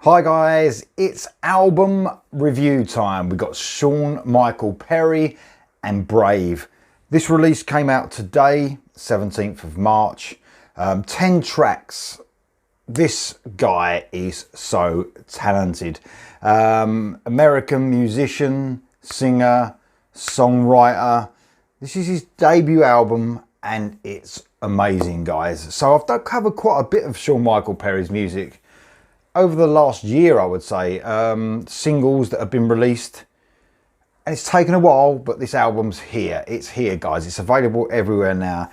Hi guys, it's album review time. We've got Shawn Michael Perry and Brave. This release came out today, 17th of March. 10 tracks. This guy is so talented. American musician, singer, songwriter. This is his debut album and it's amazing, guys. So I've covered quite a bit of Shawn Michael Perry's music over the last year, I would say. Singles that have been released, and it's taken a while, but this album's here. It's here, guys. It's available everywhere now.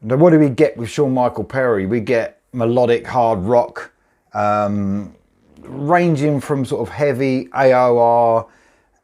Now, what do we get with Shawn Michael Perry? We get melodic hard rock, ranging from sort of heavy AOR,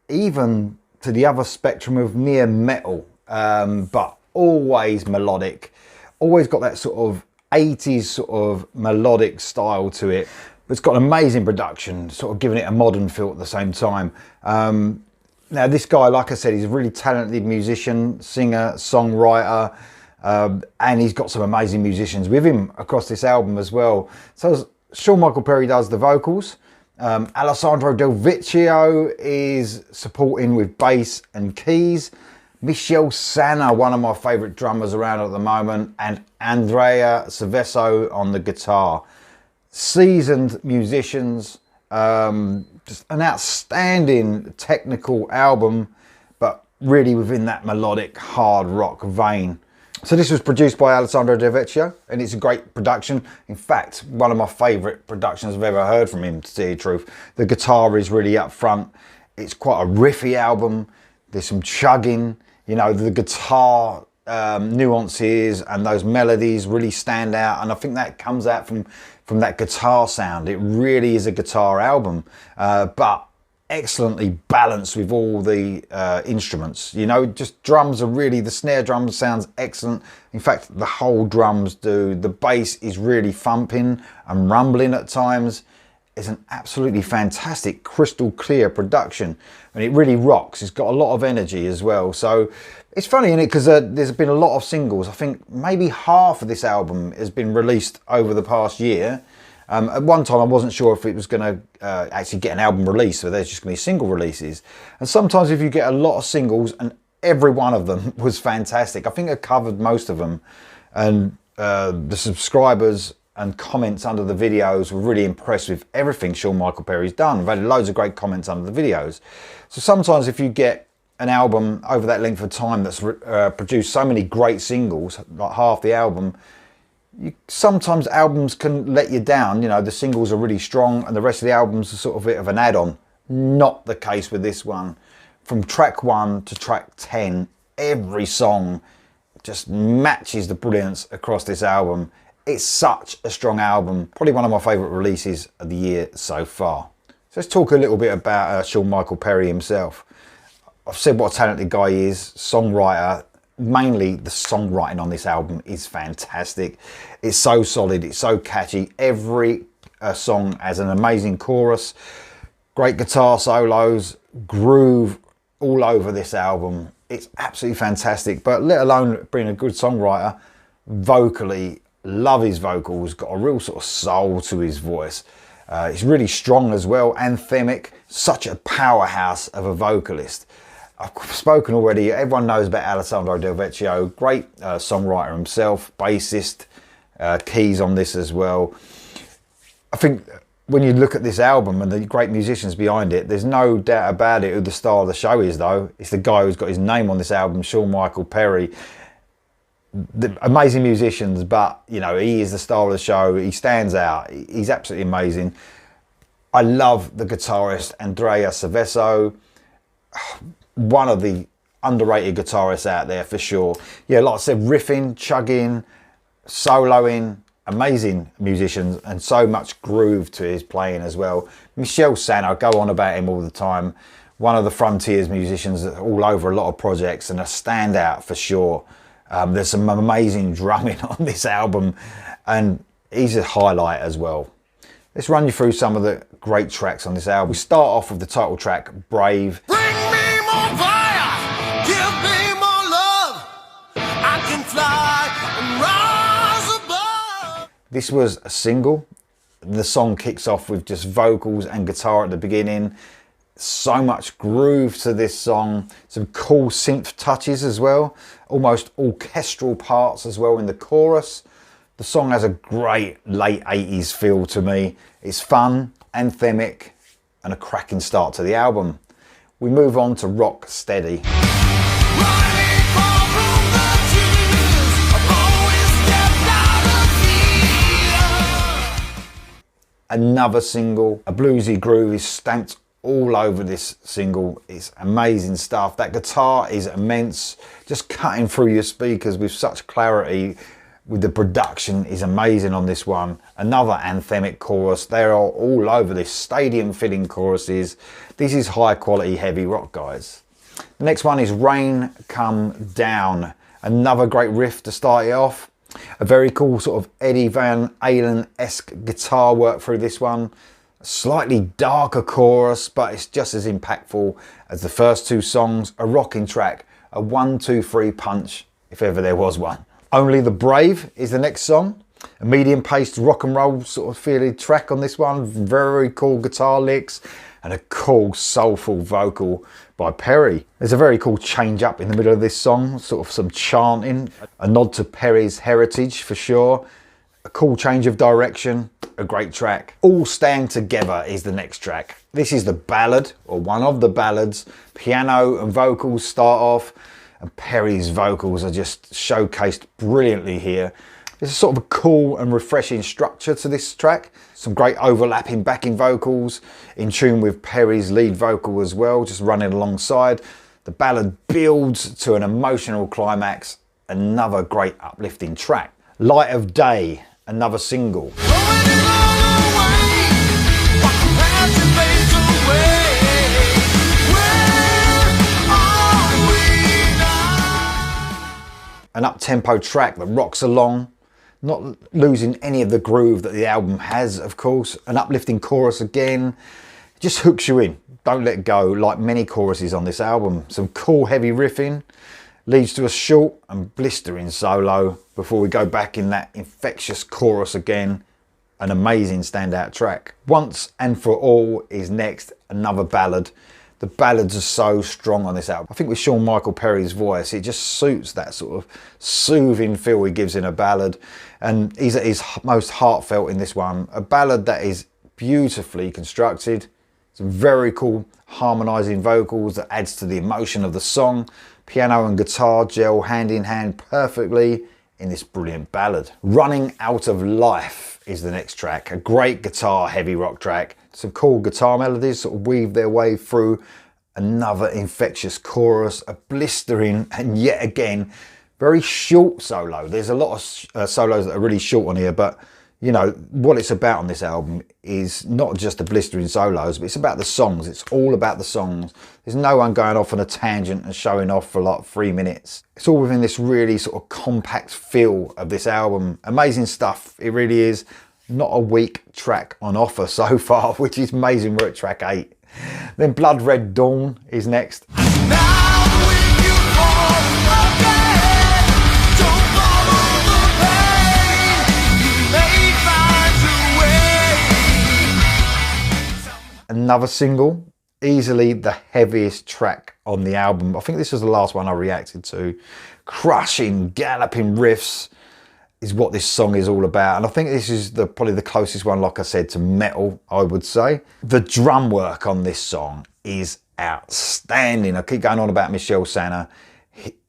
even to the other spectrum of near metal, but always melodic. Always got that sort of 80s sort of melodic style to it. But it's got an amazing production, sort of giving it a modern feel at the same time. Now this guy, like I said, he's a really talented musician, singer, songwriter, and he's got some amazing musicians with him across this album as well. So Shawn Michael Perry does the vocals. Alessandro Del Vecchio is supporting with bass and keys. Michel Sanna, one of my favourite drummers around at the moment, and Andrea Cerveso on the guitar. Seasoned musicians, just an outstanding technical album, but really within that melodic hard rock vein. So this was produced by Alessandro Del Vecchio, and it's a great production. In fact, one of my favourite productions I've ever heard from him, to tell you the truth. The guitar is really up front. It's quite a riffy album. There's some chugging, you know, the guitar nuances and those melodies really stand out, and I think that comes out from that guitar sound. It really is a guitar album, but excellently balanced with all the instruments. You know, just drums are really, the snare drum sounds excellent. In fact, the whole drums do. The bass is really thumping and rumbling at times. It's an absolutely fantastic, crystal clear production, and it really rocks. It's got a lot of energy as well. So it's funny, isn't it? Because there's been a lot of singles. I think maybe half of this album has been released over the past year. At one time, I wasn't sure if it was going to actually get an album release, so there's just going to be single releases. And sometimes if you get a lot of singles, and every one of them was fantastic. I think I covered most of them, and the subscribers and comments under the videos were really impressed with everything Shawn Michael Perry's done. I've had loads of great comments under the videos. So sometimes if you get an album over that length of time that's produced so many great singles, like half the album, sometimes albums can let you down. You know, the singles are really strong and the rest of the album's a sort of bit of an add-on. Not the case with this one. From track 1 to track 10, every song just matches the brilliance across this album. It's such a strong album, probably one of my favourite releases of the year so far. So let's talk a little bit about Shawn Michael Perry himself. I've said what a talented guy he is, songwriter. Mainly the songwriting on this album is fantastic. It's so solid, it's so catchy. Every song has an amazing chorus, great guitar solos, groove all over this album. It's absolutely fantastic, but let alone being a good songwriter, vocally, love his vocals, got a real sort of soul to his voice. It's really strong as well, anthemic, such a powerhouse of a vocalist. I've spoken already, everyone knows about Alessandro Del Vecchio, great songwriter himself, bassist, keys on this as well. I think when you look at this album and the great musicians behind it, there's no doubt about it who the star of the show is though. It's the guy who's got his name on this album, Shawn Michael Perry. The amazing musicians, but you know, he is the star of the show. He stands out. He's absolutely amazing. I love the guitarist Andrea Cerveso, one of the underrated guitarists out there for sure. Yeah, like I said, riffing, chugging, soloing, amazing musicians, and so much groove to his playing as well. Michel Sanna, I go on about him all the time. One of the Frontiers musicians all over a lot of projects and a standout for sure. There's some amazing drumming on this album, and he's a highlight as well. Let's run you through some of the great tracks on this album. We start off with the title track, Brave. Bring me more fire, give me more love. I can fly and rise above. This was a single The song kicks off with just vocals and guitar at the beginning. So much groove to this song, some cool synth touches as well, almost orchestral parts as well in the chorus. The song has a great late 80s feel to me. It's fun, anthemic, and a cracking start to the album. We move on to Rock Steady. Another single, a bluesy groove is stamped all over this single. It's amazing stuff. That guitar is immense, just cutting through your speakers with such clarity. With the production is amazing on this one. Another anthemic chorus. They are all over this, stadium filling choruses. This is high quality heavy rock, guys. The next one is Rain Come Down. Another great riff to start it off. A very cool sort of Eddie Van Halen-esque guitar work through this one. A slightly darker chorus, but it's just as impactful as the first two songs. A rocking track, a 1-2-3 punch, if ever there was one. Only the Brave is the next song. A medium-paced rock and roll sort of feeling track on this one. Very cool guitar licks and a cool soulful vocal by Perry. There's a very cool change up in the middle of this song, sort of some chanting, a nod to Perry's heritage for sure. A cool change of direction, a great track. All Stand Together is the next track. This is the ballad, or one of the ballads. Piano and vocals start off, and Perry's vocals are just showcased brilliantly here. There's a sort of a cool and refreshing structure to this track. Some great overlapping backing vocals in tune with Perry's lead vocal as well, just running alongside. The ballad builds to an emotional climax. Another great uplifting track. Light of Day, another single. An up-tempo track that rocks along, not losing any of the groove that the album has, of course. An uplifting chorus again, just hooks you in. Don't let go, like many choruses on this album. Some cool heavy riffing, leads to a short and blistering solo before we go back in that infectious chorus again. An amazing standout track. Once and For All is next, another ballad. The ballads are so strong on this album. I think with Shawn Michael Perry's voice, it just suits that sort of soothing feel he gives in a ballad. And he's at his most heartfelt in this one. A ballad that is beautifully constructed. Some very cool harmonizing vocals that adds to the emotion of the song. Piano and guitar gel hand in hand perfectly in this brilliant ballad. Running Out of Life is the next track. A great guitar heavy rock track. Some cool guitar melodies sort of weave their way through. Another infectious chorus, a blistering and yet again very short solo. There's a lot of solos that are really short on here, but you know what it's about on this album is not just the blistering solos, but it's about the songs. It's all about the songs. There's no one going off on a tangent and showing off for like 3 minutes. It's all within this really sort of compact feel of this album. Amazing stuff, it really is. Not a weak track on offer so far, which is amazing. We're at track 8. Then Blood Red Dawn is next. Another single, easily the heaviest track on the album. I think this was the last one I reacted to. Crushing, galloping riffs is what this song is all about. And I think this is probably the closest one, like I said, to metal, I would say. The drum work on this song is outstanding. I keep going on about Michel Sana.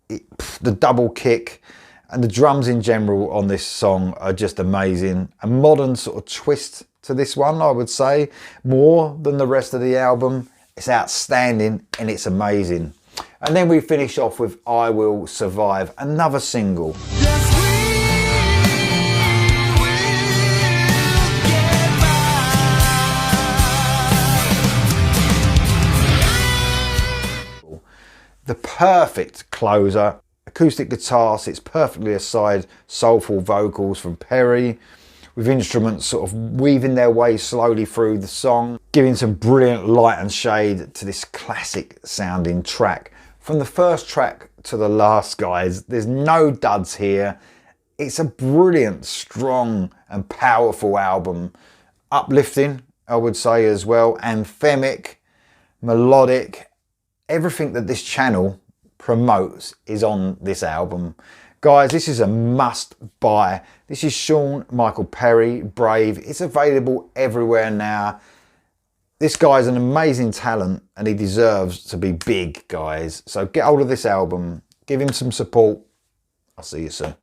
The double kick and the drums in general on this song are just amazing. A modern sort of twist to this one, I would say, more than the rest of the album. It's outstanding and it's amazing. And then we finish off with I Will Survive, another single. The perfect closer. Acoustic guitar sits perfectly aside soulful vocals from Perry, with instruments sort of weaving their way slowly through the song, giving some brilliant light and shade to this classic sounding track. From the first track to the last, guys, there's no duds here. It's a brilliant, strong and powerful album. uplifting, I would say as well, anthemic, melodic. Everything that this channel promotes is on this album. Guys, this is a must buy. This is Shawn Michael Perry, Brave. It's available everywhere now. This guy's an amazing talent and he deserves to be big, guys. So get hold of this album, give him some support. I'll see you soon.